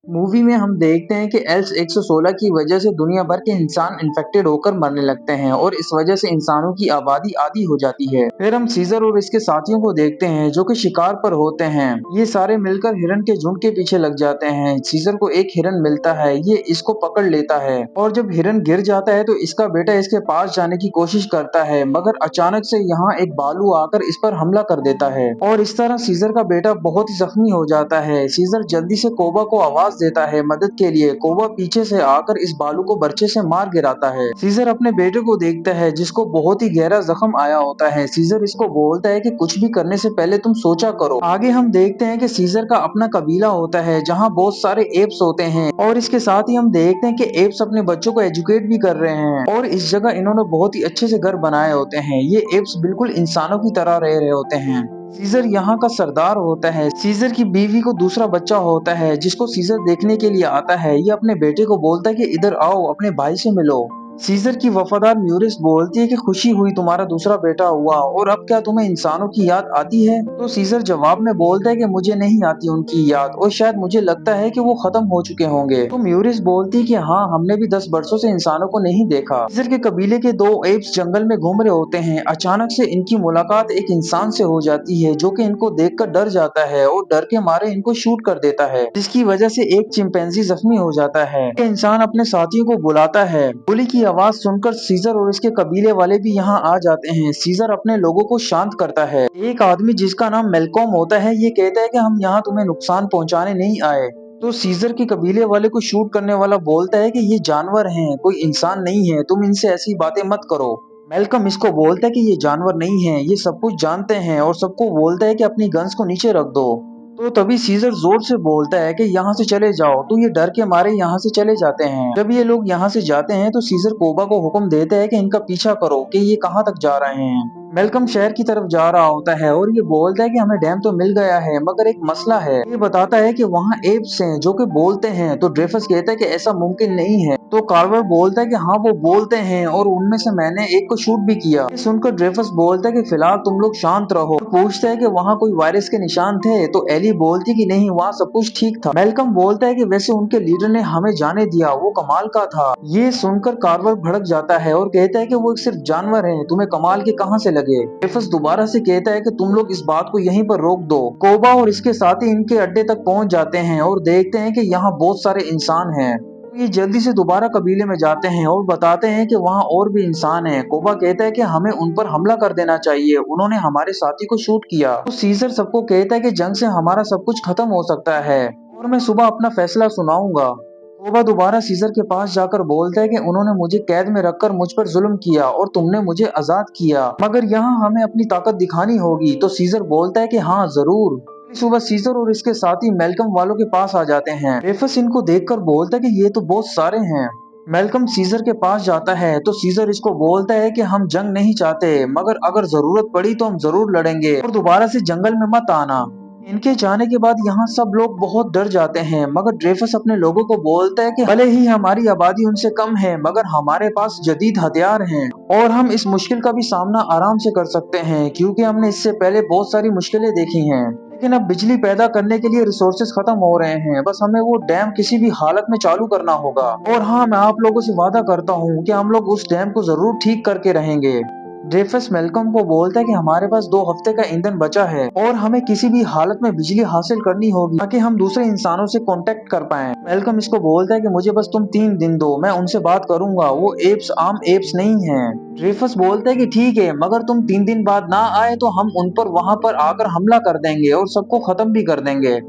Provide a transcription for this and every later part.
Movie में हम देखते हैं कि एल्स 116 की वजह से दुनिया भर के इंसान इन्फेक्टेड होकर मरने लगते हैं और इस वजह से इंसानों की आबादी आधी हो जाती है। फिर हम सीजर और इसके साथियों को देखते हैं जो कि शिकार पर होते हैं। ये सारे मिलकर हिरन के झुंड के पीछे लग जाते हैं। सीजर को एक हिरन मिलता है, ये इसको पकड़ लेता है और जब हिरन गिर जाता है तो इसका बेटा इसके पास जाने की कोशिश करता है, मगर अचानक से यहाँ एक भालू आकर इस पर हमला कर देता है और इस तरह सीजर का बेटा बहुत ही जख्मी हो जाता है। सीजर जल्दी से कोबा को आवाज देता है मदद के लिए। कोबा पीछे से आकर इस बालू को बर्छे से मार गिराता है। सीजर अपने बेटे को देखता है जिसको बहुत ही गहरा जख्म आया होता है। सीजर इसको बोलता है कि कुछ भी करने से पहले तुम सोचा करो। आगे हम देखते हैं कि सीजर का अपना कबीला होता है जहाँ बहुत सारे एप्स होते हैं और इसके साथ ही हम देखते हैं कि एप्स अपने बच्चों को एजुकेट भी कर रहे हैं और इस जगह इन्होंने बहुत ही अच्छे से घर बनाए होते हैं। ये एप्स बिल्कुल इंसानों की तरह रह रहे होते हैं। सीजर यहाँ का सरदार होता है। सीजर की बीवी को दूसरा बच्चा होता है जिसको सीजर देखने के लिए आता है। ये अपने बेटे को बोलता है कि इधर आओ, अपने भाई से मिलो। सीजर की वफादार म्यूरिस बोलती है कि खुशी हुई तुम्हारा दूसरा बेटा हुआ और अब क्या तुम्हें इंसानों की याद आती है? तो सीजर जवाब में बोलता है कि मुझे नहीं आती उनकी याद और शायद मुझे लगता है कि वो खत्म हो चुके होंगे। तो म्यूरिस बोलती है कि हाँ, हमने भी 10 वर्षों से इंसानों को नहीं देखा। सीजर के कबीले के दो एप्स जंगल में घूम रहे होते हैं। अचानक से इनकी मुलाकात एक इंसान से हो जाती है जो कि इनको देखकर डर जाता है और डर के मारे इनको शूट कर देता है, जिसकी वजह से एक चिंपैंजी जख्मी हो जाता है। ये इंसान अपने साथियों को बुलाता है। गोली की आवाज सुनकर सीजर और इसके कबीले वाले भी यहाँ आ जाते हैं। सीजर अपने लोगों को शांत करता है। एक आदमी जिसका नाम मेलकॉम होता है ये कहता है कि हम यहाँ तुम्हें नुकसान पहुँचाने नहीं आए। तो सीजर के कबीले वाले को शूट करने वाला बोलता है कि ये जानवर हैं, कोई इंसान नहीं है, तुम इनसे ऐसी बातें मत करो। मेलकम इसको बोलता है कि ये जानवर नहीं है, ये सब कुछ जानते हैं और सबको बोलता है कि अपनी गन्स को नीचे रख दो। तो तभी सीजर जोर से बोलता है कि यहाँ से चले जाओ। तो ये डर के मारे यहाँ से चले जाते हैं। जब ये लोग यहाँ से जाते हैं तो सीजर कोबा को हुक्म देता है कि इनका पीछा करो कि ये कहाँ तक जा रहे हैं। मेलकम शहर की तरफ जा रहा होता है और ये बोलता है कि हमें डैम तो मिल गया है, मगर एक मसला है। ये बताता है कि वहाँ एप्स हैं जो कि बोलते हैं। तो ड्रेफस कहता है कि ऐसा मुमकिन नहीं है। तो कार्वर बोलता है कि हाँ, वो बोलते हैं और उनमें से मैंने एक को शूट भी किया। ये सुनकर ड्रेफस बोलता है कि फिलहाल तुम लोग शांत रहो। तो पूछता है कि वहाँ कोई वायरस के निशान थे? तो एली बोलती है कि नहीं, वहाँ सब कुछ ठीक था। मेलकम बोलता है कि वैसे उनके लीडर ने हमें जाने दिया, वो कमाल का था। ये सुनकर कार्वर भड़क जाता है और कहता है कि वो सिर्फ जानवर है, तुम्हें कमाल के कहाँ से लगे। ड्रेफस दोबारा से कहता है कि तुम लोग इस बात को यहीं पर रोक दो। कोबा और इसके साथी इनके अड्डे तक पहुंच जाते हैं और देखते हैं कि यहाँ बहुत सारे इंसान हैं। ये जल्दी से दोबारा कबीले में जाते हैं और बताते हैं कि वहाँ और भी इंसान हैं। कोबा कहता है कि हमें उन पर हमला कर देना चाहिए, उन्होंने हमारे साथी को शूट किया। तो सीजर सबको कहता है कि जंग से हमारा सब कुछ खत्म हो सकता है और मैं सुबह अपना फैसला सुनाऊंगा। कोबा दोबारा सीजर के पास जाकर बोलता है कि उन्होंने मुझे कैद में रखकर मुझ पर जुल्म किया और तुमने मुझे आजाद किया, मगर यहाँ हमें अपनी ताकत दिखानी होगी। तो सीजर बोलता है कि हाँ जरूर। सुबह सीजर और इसके साथी मेलकम वालों के पास आ जाते हैं। रेफस इनको देखकर बोलता है कि ये तो बहुत सारे हैं। मेलकम सीजर के पास जाता है तो सीजर इसको बोलता है कि हम जंग नहीं चाहते, मगर अगर जरूरत पड़ी तो हम जरूर लड़ेंगे और दोबारा से जंगल में मत आना। इनके जाने के बाद यहाँ सब लोग बहुत डर जाते हैं, मगर ड्रेफस अपने लोगों को बोलता है कि भले ही हमारी आबादी उनसे कम है, मगर हमारे पास जदीद हथियार हैं और हम इस मुश्किल का भी सामना आराम से कर सकते हैं, क्योंकि हमने इससे पहले बहुत सारी मुश्किलें देखी हैं। लेकिन अब बिजली पैदा करने के लिए रिसोर्सेज खत्म हो रहे हैं, बस हमें वो डैम किसी भी हालत में चालू करना होगा। और हाँ, मैं आप लोगों से वादा करता हूँ कि हम लोग उस डैम को जरूर ठीक करके रहेंगे। ड्रेफस मेलकम को बोलता है कि हमारे पास 2 हफ्ते का ईंधन बचा है और हमें किसी भी हालत में बिजली हासिल करनी होगी ताकि हम दूसरे इंसानों से कांटेक्ट कर पाएं। मेलकम इसको बोलता है कि मुझे बस तुम 3 दिन दो, मैं उनसे बात करूंगा, वो एप्स आम एप्स नहीं हैं। ड्रेफस बोलता है कि ठीक है, मगर तुम 3 दिन बाद ना आए तो हम उन पर वहां पर आकर हमला कर देंगे और सबको खत्म भी कर देंगे।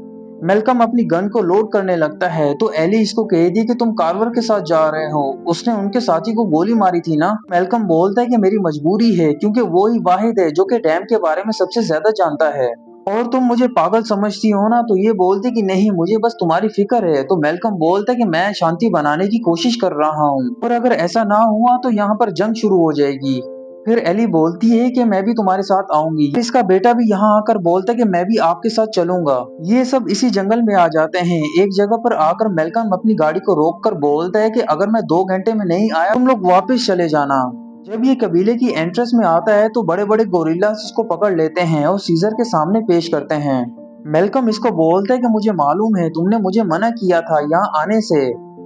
मेलकम अपनी गन को लोड करने लगता है तो एली इसको कह दी कि तुम कार्वर के साथ जा रहे हो, उसने उनके साथी को गोली मारी थी ना। मेलकम बोलता है कि मेरी मजबूरी है, क्योंकि वो ही वाहिद है जो कि डैम के बारे में सबसे ज्यादा जानता है और तुम मुझे पागल समझती हो ना। तो ये बोलती कि नहीं, मुझे बस तुम्हारी फिक्र है। तो मेलकम बोलता है कि मैं शांति बनाने की कोशिश कर रहा हूँ और अगर ऐसा ना हुआ तो यहाँ पर जंग शुरू हो जाएगी। फिर एली बोलती है कि मैं भी तुम्हारे साथ आऊंगी। इसका बेटा भी यहाँ आकर बोलता है कि मैं भी आपके साथ चलूंगा। ये सब इसी जंगल में आ जाते हैं। एक जगह पर आकर मेलकम अपनी गाड़ी को रोककर बोलता है कि अगर मैं 2 घंटे में नहीं आया तुम लोग वापस चले जाना। जब ये कबीले की एंट्रेंस में आता है तो बड़े बड़े गोरिल्लास इसको पकड़ लेते हैं और सीजर के सामने पेश करते हैं। मेलकम इसको बोलता है कि मुझे मालूम है तुमने मुझे मना किया था यहाँ आने से,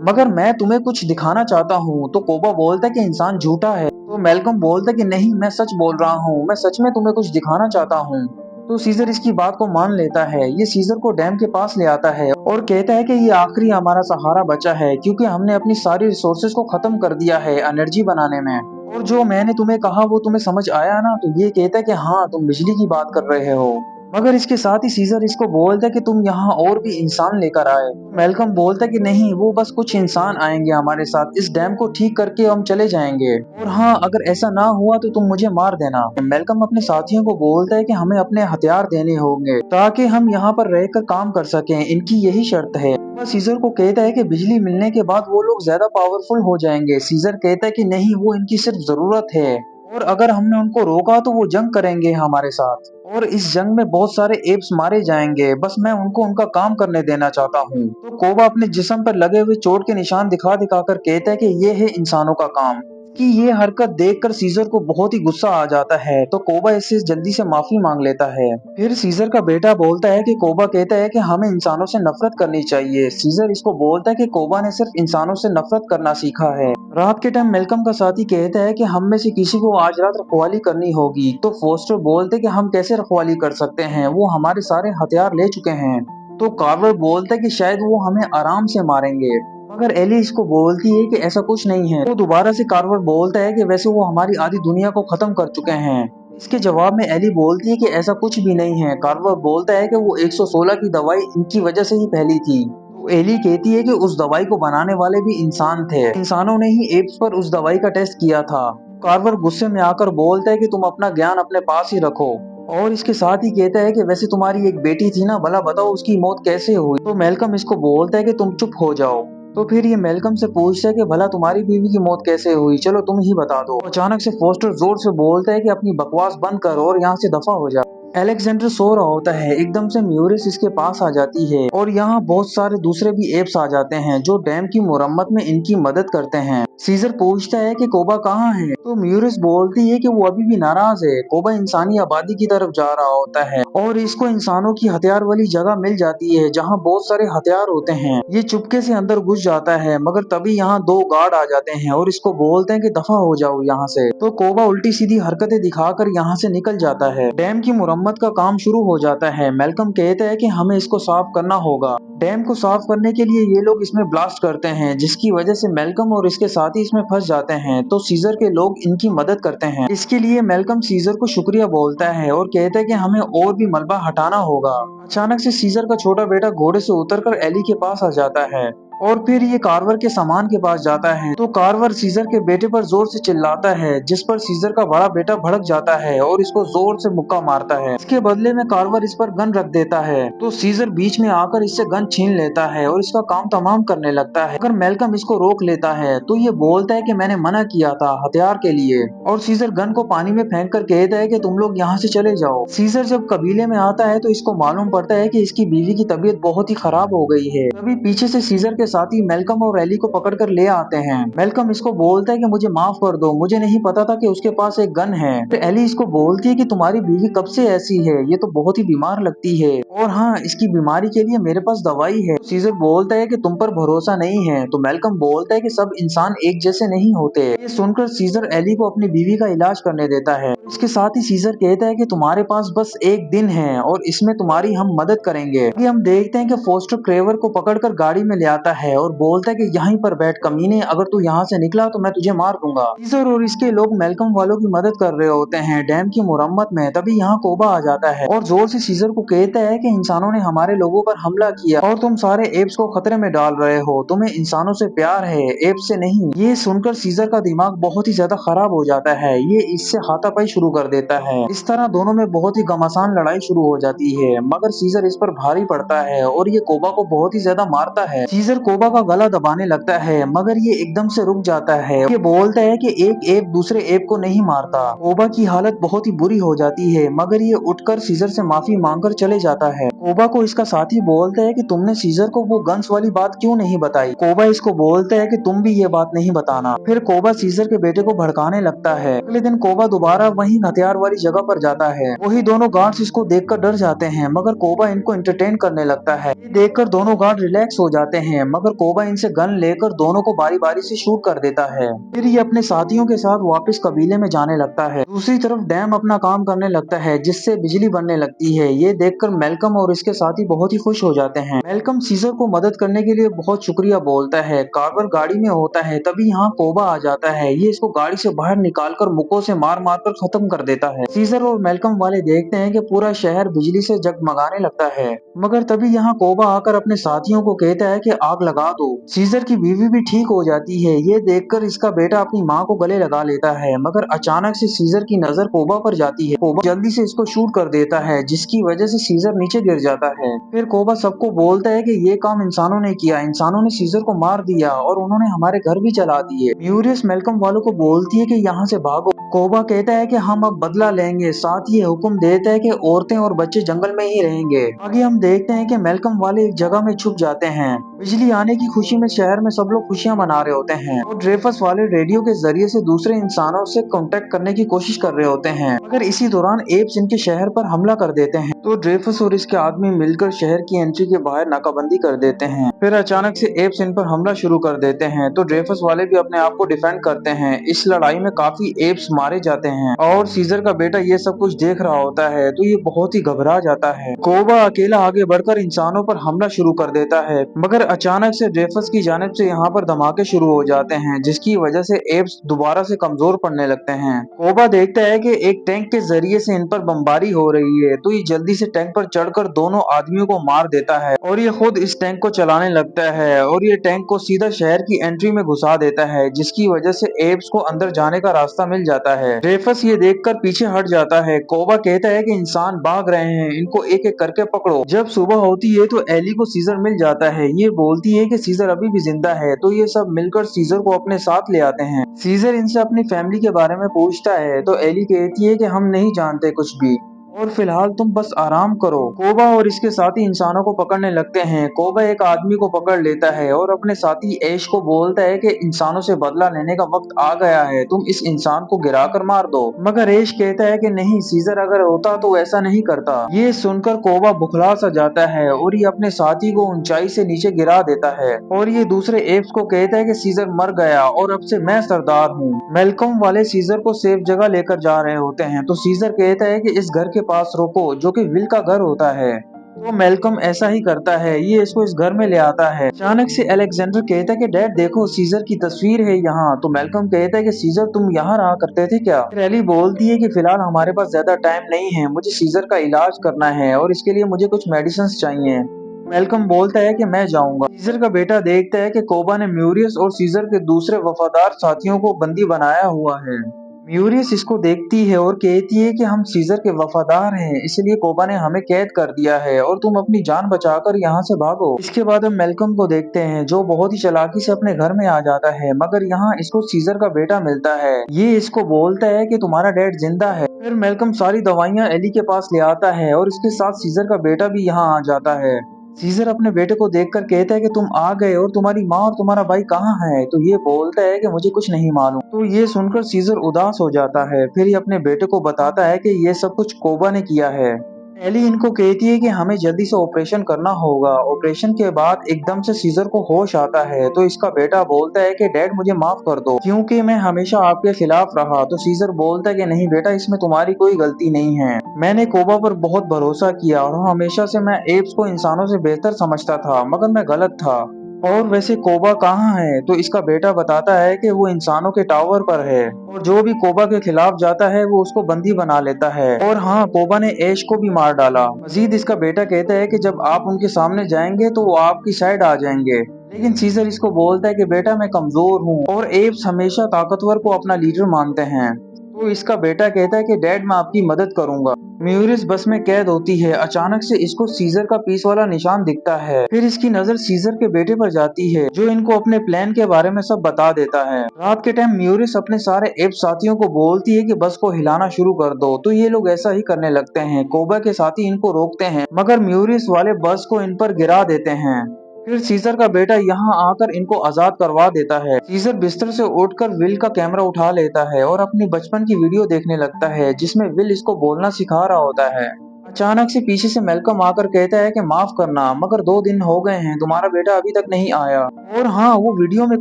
मगर मैं तुम्हें कुछ दिखाना चाहता हूँ। तो कोबा बोलता है कि इंसान झूठा है। तो मेलकम बोलता है कि नहीं, मैं सच बोल रहा हूँ, मैं सच में तुम्हें कुछ दिखाना चाहता हूँ। तो सीजर इसकी बात को मान लेता है। ये सीजर को डैम के पास ले आता है और कहता है कि ये आखिरी हमारा सहारा बचा है, क्योंकि हमने अपनी सारी रिसोर्सेज को खत्म कर दिया है एनर्जी बनाने में। और जो मैंने तुम्हें कहा वो तुम्हें समझ आया ना? तो ये कहता है कि हाँ, तुम बिजली की बात कर रहे हो। मगर इसके साथ ही सीजर इसको बोलता है कि तुम यहाँ और भी इंसान लेकर आए। मेलकम बोलता है कि नहीं, वो बस कुछ इंसान आएंगे हमारे साथ, इस डैम को ठीक करके हम चले जाएंगे। और हाँ, अगर ऐसा ना हुआ तो तुम मुझे मार देना। मेलकम अपने साथियों को बोलता है कि हमें अपने हथियार देने होंगे ताकि हम यहाँ पर रहकर काम कर सकें, इनकी यही शर्त है। वह सीजर को कहता है कि बिजली मिलने के बाद वो लोग ज्यादा पावरफुल हो जाएंगे। सीजर कहता है कि नहीं, वो इनकी सिर्फ जरूरत है, और अगर हमने उनको रोका तो वो जंग करेंगे हमारे साथ, और इस जंग में बहुत सारे एप्स मारे जाएंगे। बस मैं उनको उनका काम करने देना चाहता हूँ। तो कोबा अपने जिस्म पर लगे हुए चोट के निशान दिखा दिखा कर कहता है कि ये है इंसानों का काम। कि ये हरकत देखकर सीजर को बहुत ही गुस्सा आ जाता है। तो कोबा इससे जल्दी से माफी मांग लेता है। फिर सीजर का बेटा बोलता है कि कोबा कहता है कि हमें इंसानों से नफरत करनी चाहिए। सीजर इसको बोलता है कि कोबा ने सिर्फ इंसानों से नफरत करना सीखा है। रात के टाइम मेलकम का साथी कहता है कि हम में से किसी को आज रात रखवाली करनी होगी। तो फोस्टर बोलते कि हम कैसे रखवाली कर सकते हैं, वो हमारे सारे हथियार ले चुके हैं। तो कार्वर बोलता है कि शायद वो हमें आराम से मारेंगे। मगर एली इसको बोलती है कि ऐसा कुछ नहीं है। तो दोबारा से कार्वर बोलता है कि वैसे वो हमारी आधी दुनिया को खत्म कर चुके हैं। इसके जवाब में एली बोलती है कि ऐसा कुछ भी नहीं है। कार्वर बोलता है कि वो 116 की दवाई इनकी वजह से ही फैली थी। तो एली कहती है कि उस दवाई को बनाने वाले भी इंसान थे, इंसानों ने ही एप्स पर उस दवाई का टेस्ट किया था। कार्वर गुस्से में आकर बोलता है कि तुम अपना ज्ञान अपने पास ही रखो। और इसके साथ ही कहता है कि वैसे तुम्हारी एक बेटी थी ना, भला बताओ उसकी मौत कैसे हुई? तो मेलकम इसको बोलता है कि तुम चुप हो जाओ। तो फिर ये मेलकम से पूछता है कि भला तुम्हारी बीवी की मौत कैसे हुई, चलो तुम ही बता दो। अचानक से फोस्टर जोर से बोलता है कि अपनी बकवास बंद कर और यहाँ से दफा हो जा। एलेक्जेंडर सो रहा होता है, एकदम से म्यूरिस इसके पास आ जाती है और यहाँ बहुत सारे दूसरे भी एप्स आ जाते हैं जो डैम की मुरम्मत में इनकी मदद करते हैं। सीजर पूछता है कि कोबा कहाँ है? तो म्यूरिस बोलती है कि वो अभी भी नाराज है। कोबा इंसानी आबादी की तरफ जा रहा होता है और इसको इंसानों की हथियार वाली जगह मिल जाती है जहाँ बहुत सारे हथियार होते हैं। ये चुपके से अंदर घुस जाता है, मगर तभी यहाँ दो गार्ड आ जाते हैं और इसको बोलते हैं कि दफा हो जाओ यहाँ से। तो कोबा उल्टी सीधी हरकतें दिखाकर यहाँ से निकल जाता है। डैम की मुरम्मत का काम शुरू हो जाता है। मेलकम कहता है कि हमें इसको साफ करना होगा। डैम को साफ करने के लिए ये लोग इसमें ब्लास्ट करते हैं, जिसकी वजह से मेलकम और इसके साथी इसमें फंस जाते हैं। तो सीजर के लोग इनकी मदद करते हैं। इसके लिए मेलकम सीजर को शुक्रिया बोलता है और कहता है कि हमें और भी मलबा हटाना होगा। अचानक से सीजर का छोटा बेटा घोड़े से उतरकर एली के पास आ जाता है और फिर ये कार्वर के सामान के पास जाता है। तो कार्वर सीजर के बेटे पर जोर से चिल्लाता है, जिस पर सीजर का बड़ा बेटा भड़क जाता है और इसको जोर से मुक्का मारता है। इसके बदले में कार्वर इस पर गन रख देता है। तो सीजर बीच में आकर इससे गन छीन लेता है और इसका काम तमाम करने लगता है। अगर मेलकम इसको रोक लेता है तो ये बोलता है कि मैंने मना किया था हथियार के लिए, और सीजर गन को पानी में फेंक कर कहता है कि तुम लोग यहाँ से चले जाओ। सीजर जब कबीले में आता है तो इसको मालूम पड़ता है कि इसकी बीवी की तबीयत बहुत ही खराब हो गई है। तभी पीछे से सीजर के साथी मेलकम और एली को पकड़कर ले आते हैं। मेलकम इसको बोलता है कि मुझे माफ कर दो, मुझे नहीं पता था कि उसके पास एक गन है। तो एली इसको बोलती है कि तुम्हारी बीवी कब से ऐसी है, ये तो बहुत ही बीमार लगती है, और हाँ, इसकी बीमारी के लिए मेरे पास दवाई है। सीजर बोलता है कि तुम पर भरोसा नहीं है। तो मेलकम बोलता है कि सब इंसान एक जैसे नहीं होते। ये सुनकर सीजर एली को अपनी बीवी का इलाज करने देता है। इसके साथ ही सीजर कहता है कि तुम्हारे पास बस एक दिन है और इसमें तुम्हारी हम मदद करेंगे। अभी हम देखते हैं कि फोस्टर क्रेवर को पकड़कर गाड़ी में ले आता है और बोलता है कि यहीं पर बैठ कमीने, अगर तू यहाँ से निकला तो मैं तुझे मार दूंगा। सीजर और इसके लोग मेलकम वालों की मदद कर रहे होते हैं डैम की मुरम्मत में। तभी यहाँ कोबा आ जाता है और जोर से सीजर को कहता है कि इंसानों ने हमारे लोगों पर हमला किया और तुम सारे एप्स को खतरे में डाल रहे हो। तुम्हें इंसानों से प्यार है, एप्स से नहीं। ये सुनकर सीजर का दिमाग बहुत ही ज्यादा खराब हो जाता है। ये इससे हाथापाई शुरू कर देता है। इस तरह दोनों में बहुत ही घमासान लड़ाई शुरू हो जाती है, मगर सीजर इस पर भारी पड़ता है और ये कोबा को बहुत ही ज्यादा मारता है। सीजर कोबा का गला दबाने लगता है, मगर ये एकदम से रुक जाता है। ये बोलता है कि एक एप दूसरे एप को नहीं मारता। कोबा की हालत बहुत ही बुरी हो जाती है, मगर ये उठकर सीजर से माफी मांगकर चले जाता है। कोबा को इसका साथी बोलता है कि तुमने सीजर को वो गन्स वाली बात क्यों नहीं बताई। कोबा इसको बोलता है कि तुम भी ये बात नहीं बताना। फिर कोबा सीजर के बेटे को भड़काने लगता है। अगले दिन कोबा दोबारा वही हथियार वाली जगह पर जाता है। वही दोनों गार्ड्स इसको देखकर डर जाते हैं, मगर कोबा इनको एंटरटेन करने लगता है। ये देखकर दोनों गार्ड रिलैक्स हो जाते हैं, मगर कोबा इनसे गन लेकर दोनों को बारी बारी से शूट कर देता है। फिर ये अपने साथियों के साथ वापस कबीले में जाने लगता है। दूसरी तरफ डैम अपना काम करने लगता है, जिससे बिजली बनने लगती है। ये देखकर मेलकम और इसके साथी बहुत ही खुश हो जाते हैं। मेलकम सीजर को मदद करने के लिए बहुत शुक्रिया बोलता है। कार्वर गाड़ी में होता है, तभी यहाँ कोबा आ जाता है। ये इसको गाड़ी से बाहर निकालकर मुक्कों से मार मार कर खत्म कर देता है। सीजर और मेलकम वाले देखते हैं कि पूरा शहर बिजली से जगमगाने लगता है, मगर तभी यहाँ कोबा आकर अपने साथियों को कहता है कि आग लगा दो। सीजर की बीवी भी ठीक हो जाती है। ये देखकर इसका बेटा अपनी माँ को गले लगा लेता है, मगर अचानक से सीजर की नजर कोबा पर जाती है। कोबा जल्दी से इसको शूट कर देता है, जिसकी वजह से सीजर नीचे गिर जाता है। फिर कोबा सबको बोलता है कि ये काम इंसानों ने किया, इंसानों ने सीजर को मार दिया और उन्होंने हमारे घर भी जला दिए। म्यूरियस मेलकम वालों को बोलती है कि यहाँ से भागो। कोबा कहता है कि हम अब बदला लेंगे, साथ ही हुक्म देता है कि औरतें और बच्चे जंगल में ही रहेंगे। आगे हम देखते हैं कि मेलकम वाले एक जगह में छुप जाते हैं। बिजली आने की खुशी में शहर में सब लोग खुशियां मना रहे होते हैं और ड्रेफस वाले रेडियो के जरिए से दूसरे इंसानों से कांटेक्ट करने की कोशिश कर रहे होते हैं, मगर इसी दौरान एप्स इनके शहर पर हमला कर देते हैं। तो ड्रेफस और इसके आदमी मिलकर शहर की एंट्री के बाहर नाकाबंदी कर देते हैं। फिर अचानक से एप्स इन पर हमला शुरू कर देते हैं, तो ड्रेफस वाले भी अपने आप को डिफेंड करते हैं। इस लड़ाई में काफी एप्स मारे जाते हैं और सीजर का बेटा ये सब कुछ देख रहा होता है, तो ये बहुत ही घबरा जाता है। कोबा अकेला आगे बढ़कर इंसानों पर हमला शुरू कर देता है, मगर अचानक से ड्रेफस की जानिब से यहाँ पर धमाके शुरू हो जाते हैं, जिसकी वजह से एप्स दोबारा से कमजोर पड़ने लगते हैं। कोबा देखता है कि एक टैंक के जरिए से इन पर बमबारी हो रही है, तो ये जल्दी से टैंक पर चढ़कर दोनों आदमियों को मार देता है और ये खुद इस टैंक को चलाने लगता है और ये टैंक को सीधा शहर की एंट्री में घुसा देता है, जिसकी वजह से एप्स को अंदर जाने का रास्ता मिल जाता है। ड्रेफस ये देखकर पीछे हट जाता है। कोबा कहता है कि इंसान भाग रहे हैं, इनको एक एक करके पकड़ो। जब सुबह होती है तो एली को सीजर मिल जाता है। ये बोलती है कि सीजर अभी भी जिंदा है, तो ये सब मिलकर सीजर को अपने साथ ले आते हैं। सीजर इनसे अपनी फैमिली के बारे में पूछता है, तो एली कहती है कि हम नहीं जानते कुछ भी और फिलहाल तुम बस आराम करो। कोबा और इसके साथी इंसानों को पकड़ने लगते हैं। कोबा एक आदमी को पकड़ लेता है और अपने साथी ऐश को बोलता है कि इंसानों से बदला लेने का वक्त आ गया है, तुम इस इंसान को गिराकर मार दो। मगर ऐश कहता है कि नहीं, सीजर अगर होता तो ऐसा नहीं करता। ये सुनकर कोबा बुखला सा जाता है और ये अपने साथी को ऊंचाई से नीचे गिरा देता है और ये दूसरे एप्स को कहता है कि सीजर मर गया और अब से मैं सरदार हूँ। मेलकम वाले सीजर को सेफ जगह लेकर जा रहे होते हैं, तो सीजर कहता है कि इस घर के पास रोको, जो कि विल का घर होता है। तो मेलकम ऐसा ही करता है, ये इसको इस घर में ले आता है। अचानक से अलेक्जेंडर कहता है कि डैड देखो, सीजर की तस्वीर है यहाँ। तो मेलकम कहता है कि सीजर तुम यहाँ रहा करते थे क्या। रैली बोलती है कि फिलहाल हमारे पास ज्यादा टाइम नहीं है, मुझे सीजर का इलाज करना है और इसके लिए मुझे कुछ मेडिसिन चाहिए। मेलकम बोलता है कि मैं जाऊंगा। सीजर का बेटा देखता है कि कोबा ने म्यूरियस और सीजर के दूसरे वफादार साथियों को बंदी बनाया हुआ है। म्यूरियस इसको देखती है और कहती है कि हम सीजर के वफादार हैं, इसलिए कोबा ने हमें कैद कर दिया है और तुम अपनी जान बचाकर यहाँ से भागो। इसके बाद हम मेलकम को देखते हैं, जो बहुत ही चालाकी से अपने घर में आ जाता है, मगर यहाँ इसको सीजर का बेटा मिलता है। ये इसको बोलता है कि तुम्हारा डैड जिंदा है। फिर मेलकम सारी दवाइयाँ एली के पास ले आता है और इसके साथ सीजर का बेटा भी यहाँ आ जाता है। सीजर अपने बेटे को देखकर कहता है कि तुम आ गए और तुम्हारी माँ और तुम्हारा भाई कहाँ है। तो ये बोलता है कि मुझे कुछ नहीं मालूम। तो ये सुनकर सीजर उदास हो जाता है। फिर ये अपने बेटे को बताता है कि ये सब कुछ कोबा ने किया है। एली इनको कहती है कि हमें जल्दी से ऑपरेशन करना होगा। ऑपरेशन के बाद एकदम से सीजर को होश आता है, तो इसका बेटा बोलता है कि डैड मुझे माफ कर दो, क्योंकि मैं हमेशा आपके खिलाफ रहा। तो सीजर बोलता है कि नहीं बेटा, इसमें तुम्हारी कोई गलती नहीं है। मैंने कोबा पर बहुत भरोसा किया और हमेशा से मैं एप्स को इंसानों से बेहतर समझता था, मगर मैं गलत था। और वैसे कोबा कहाँ है। तो इसका बेटा बताता है कि वो इंसानों के टावर पर है और जो भी कोबा के खिलाफ जाता है वो उसको बंदी बना लेता है। और हाँ, कोबा ने ऐश को भी मार डाला। मजीद इसका बेटा कहता है कि जब आप उनके सामने जाएंगे तो वो आपकी साइड आ जाएंगे। लेकिन सीजर इसको बोलता है कि बेटा मैं कमजोर हूँ और एप्स हमेशा ताकतवर को अपना लीडर मानते हैं। तो इसका बेटा कहता है कि डैड मैं आपकी मदद करूंगा। म्यूरिस बस में कैद होती है। अचानक से इसको सीजर का पीस वाला निशान दिखता है। फिर इसकी नजर सीजर के बेटे पर जाती है, जो इनको अपने प्लान के बारे में सब बता देता है। रात के टाइम म्यूरिस अपने सारे एप साथियों को बोलती है कि बस को हिलाना शुरू कर दो, तो ये लोग ऐसा ही करने लगते हैं। कोबा के साथी इनको रोकते हैं, मगर म्यूरिस वाले बस को इन पर गिरा देते हैं। फिर सीजर का बेटा यहाँ आकर इनको आजाद करवा देता है। सीजर बिस्तर से उठकर विल का कैमरा उठा लेता है और अपनी बचपन की वीडियो देखने लगता है, जिसमें विल इसको बोलना सिखा रहा होता है। अचानक से पीछे से मेलकम आकर कहता है कि माफ करना, मगर 2 दिन हो गए हैं, तुम्हारा बेटा अभी तक नहीं आया। और हाँ, वो वीडियो में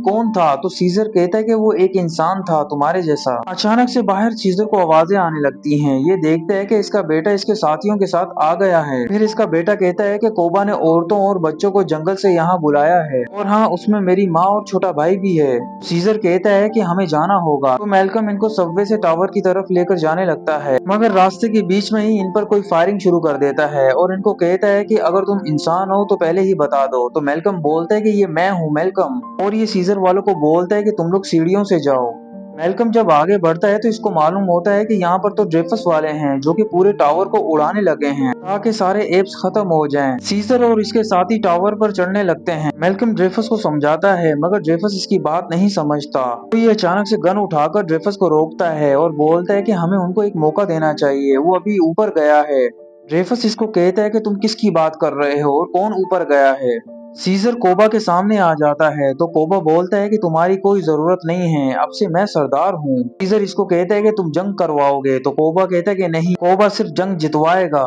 कौन था? तो सीजर कहता है कि वो एक इंसान था, तुम्हारे जैसा। अचानक से बाहर सीजर को आवाजें आने लगती हैं। ये देखता है कि इसका बेटा इसके साथियों के साथ आ गया है। फिर इसका बेटा कहता है कि कोबा ने औरतों और बच्चों को जंगल से यहाँ बुलाया है, और हाँ, उसमें मेरी माँ और छोटा भाई भी है। सीजर कहता है कि हमें जाना होगा, तो मेलकम इनको सबवे से टावर की तरफ लेकर जाने लगता है, मगर रास्ते के बीच में ही इन पर कोई फायरिंग शुरू कर देता है और इनको कहता है कि अगर तुम इंसान हो तो पहले ही बता दो। तो मेलकम बोलता है कि ये मैं हूँ मेलकम, और ये सीजर वालों को बोलता है कि तुम लोग सीढ़ियों से जाओ। मेलकम जब आगे बढ़ता है तो इसको मालूम होता है कि यहाँ पर तो ड्रेफस वाले हैं, जो कि पूरे टावर को उड़ाने लगे हैं ताकि सारे एप्स खत्म हो जाएं। सीजर और इसके साथी टावर पर चढ़ने लगते हैं। मेलकम ड्रेफस को समझाता है, मगर ड्रेफस इसकी बात नहीं समझता। तो ये अचानक से गन उठाकर ड्रेफस को रोकता है और बोलता है कि हमें उनको एक मौका देना चाहिए, वो अभी ऊपर गया है। ड्रेफस इसको कहता है कि तुम किसकी बात कर रहे हो और कौन ऊपर गया है। सीजर कोबा के सामने आ जाता है, तो कोबा बोलता है कि तुम्हारी कोई जरूरत नहीं है, अब से मैं सरदार हूँ। सीजर इसको कहता है कि तुम जंग करवाओगे, तो कोबा कहता है कि नहीं, कोबा सिर्फ जंग जितवाएगा।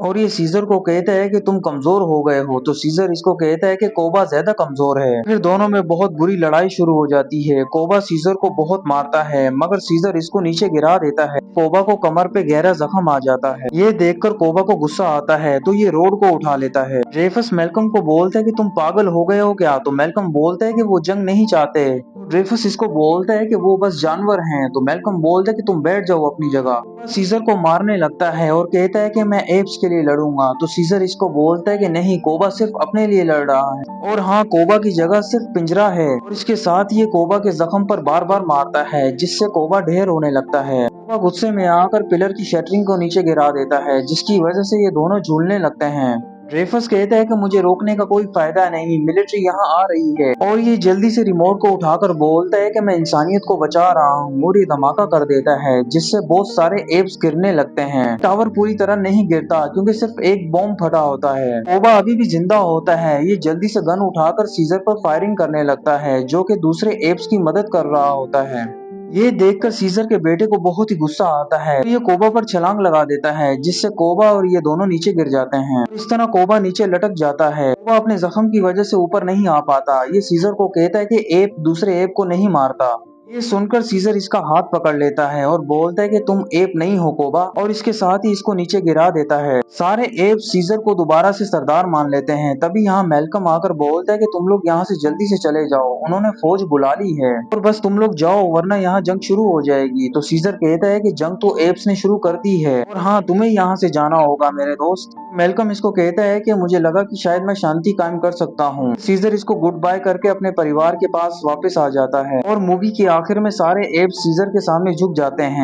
और ये सीजर को कहता है कि तुम कमजोर हो गए हो, तो सीजर इसको कहता है कि कोबा ज्यादा कमजोर है। फिर दोनों में बहुत बुरी लड़ाई शुरू हो जाती है। कोबा सीजर को बहुत मारता है, मगर सीजर इसको नीचे गिरा देता है। कोबा को कमर पे गहरा जख्म आ जाता है। ये देखकर कोबा को गुस्सा आता है, तो ये रोड को उठा लेता है। ड्रेफस मेलकम को बोलता है कि तुम पागल हो गए हो क्या? तो मेलकम बोलता है कि वो जंग नहीं चाहते। ड्रेफस इसको बोलता है कि वो बस जानवर हैं। तो मेलकम बोलता है कि तुम बैठ जाओ अपनी जगह। सीजर को मारने लगता है और कहता है कि मैं एप्स के लिए लड़ूंगा। तो सीजर इसको बोलता है कि नहीं, कोबा सिर्फ अपने लिए लड़ रहा है, और हाँ, कोबा की जगह सिर्फ पिंजरा है। और इसके साथ ये कोबा के जख्म पर बार बार मारता है, जिससे कोबा ढेर होने लगता है। कोबा गुस्से में आकर पिलर की शटरिंग को नीचे गिरा देता है, जिसकी वजह से ये दोनों झूलने लगते हैं। ड्रेफस कहता है कि मुझे रोकने का कोई फायदा नहीं, मिलिट्री यहाँ आ रही है। और ये जल्दी से रिमोट को उठाकर बोलता है कि मैं इंसानियत को बचा रहा हूँ, और ये धमाका कर देता है, जिससे बहुत सारे एप्स गिरने लगते हैं। टावर पूरी तरह नहीं गिरता, क्योंकि सिर्फ एक बॉम्ब फटा होता है। कोबा अभी भी जिंदा होता है। ये जल्दी से गन उठाकर सीजर पर फायरिंग करने लगता है, जो कि दूसरे एप्स की मदद कर रहा होता है। ये देखकर सीजर के बेटे को बहुत ही गुस्सा आता है, तो ये कोबा पर छलांग लगा देता है, जिससे कोबा और ये दोनों नीचे गिर जाते हैं। इस तरह कोबा नीचे लटक जाता है। कोबा अपने जख्म की वजह से ऊपर नहीं आ पाता। ये सीजर को कहता है कि एप दूसरे एप को नहीं मारता। ये सुनकर सीजर इसका हाथ पकड़ लेता है और बोलता है कि तुम एप नहीं हो कोबा, और इसके साथ ही इसको नीचे गिरा देता है। सारे एप सीजर को दोबारा से सरदार मान लेते हैं। तभी यहाँ मेलकम आकर बोलता है कि तुम लोग यहाँ से जल्दी से चले जाओ, उन्होंने फौज बुला ली है, और बस तुम लोग जाओ, वरना यहाँ जंग शुरू हो जाएगी। तो सीजर कहता है कि जंग तो एप्स ने शुरू कर दी है, और हाँ, तुम्हें यहाँ से जाना होगा मेरे दोस्त। मेलकम इसको कहता है कि मुझे लगा कि शायद मैं शांति कायम कर सकता हूँ। सीजर इसको गुड बाय करके अपने परिवार के पास वापस आ जाता है, और मूवी के आखिर में सारे एप्स सीजर के सामने झुक जाते हैं।